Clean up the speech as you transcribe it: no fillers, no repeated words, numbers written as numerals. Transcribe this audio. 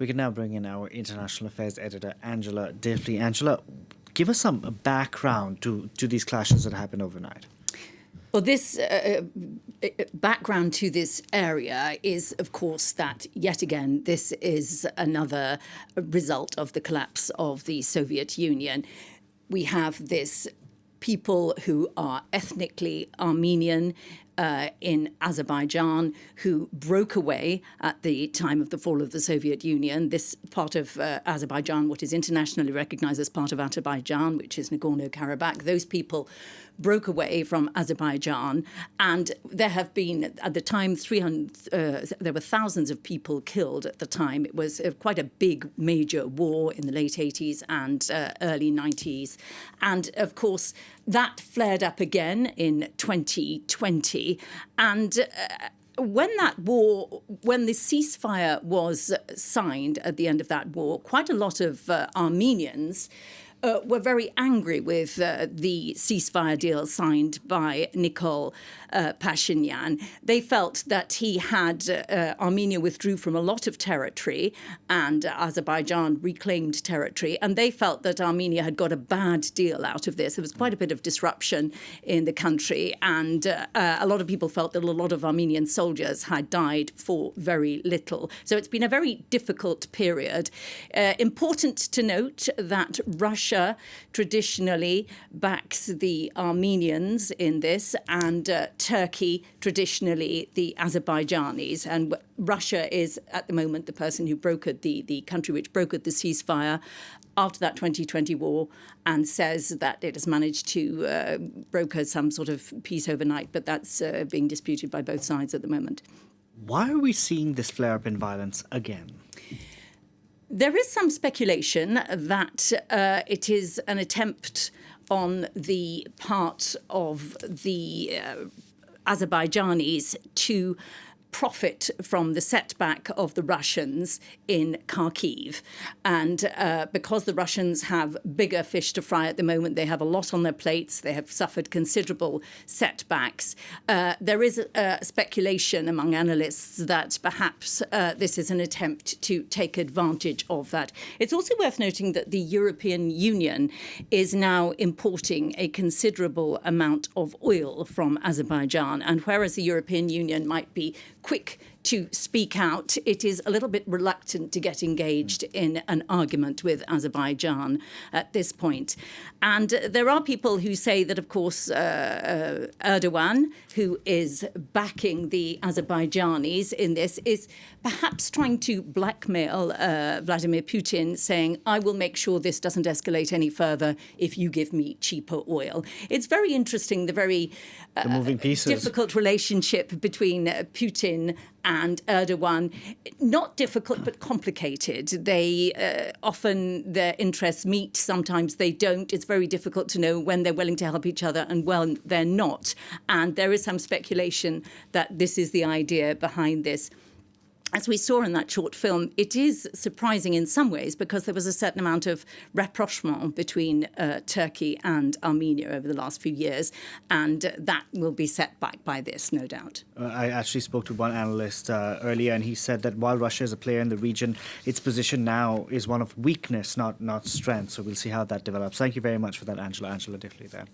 We can now bring in our international affairs editor, Angela Diffley. Angela, give us some background to these clashes that happened overnight. Well, this background to this area is, of course, that yet again, this is another result of the collapse of the Soviet Union. We have this people who are ethnically Armenian in Azerbaijan who broke away at the time of the fall of the Soviet Union. This part of Azerbaijan, what is internationally recognized as part of Azerbaijan, which is Nagorno-Karabakh, those people broke away from Azerbaijan, and there have been, at the time, there were thousands of people killed at the time. It was quite a big, major war in the late 80s and early 90s. And, of course, that flared up again in 2020. And when the ceasefire was signed at the end of that war, quite a lot of Armenians were very angry with the ceasefire deal signed by Nikol Pashinyan. They felt that he had Armenia withdrew from a lot of territory and Azerbaijan reclaimed territory, and they felt that Armenia had got a bad deal out of this. There was quite a bit of disruption in the country, and a lot of people felt that a lot of Armenian soldiers had died for very little. So it's been a very difficult period. Important to note that Russia traditionally backs the Armenians in this, and Turkey traditionally the Azerbaijanis. And Russia is at the moment the person who brokered the country which brokered the ceasefire after that 2020 war, and says that it has managed to broker some sort of peace overnight, but that's being disputed by both sides at the moment. Why are we seeing this flare-up in violence again? There is some speculation that it is an attempt on the part of the Azerbaijanis to profit from the setback of the Russians in Kharkiv. And because the Russians have bigger fish to fry at the moment, they have a lot on their plates, they have suffered considerable setbacks. There is speculation among analysts that perhaps this is an attempt to take advantage of that. It's also worth noting that the European Union is now importing a considerable amount of oil from Azerbaijan. And whereas the European Union might be quick to speak out, it is a little bit reluctant to get engaged in an argument with Azerbaijan at this point. And there are people who say that, of course, Erdogan, who is backing the Azerbaijanis in this, is perhaps trying to blackmail Vladimir Putin, saying, I will make sure this doesn't escalate any further if you give me cheaper oil. It's very interesting, the very moving pieces. Difficult relationship between Putin and Erdogan. Not difficult, but complicated. They often, their interests meet, sometimes they don't. It's very difficult to know when they're willing to help each other and when they're not. And there is some speculation that this is the idea behind this. As we saw in that short film, it is surprising in some ways because there was a certain amount of rapprochement between Turkey and Armenia over the last few years, and that will be set back by this, no doubt. I actually spoke to one analyst earlier, and he said that while Russia is a player in the region, its position now is one of weakness, not strength. So we'll see how that develops. Thank you very much for that, Angela Diffley there.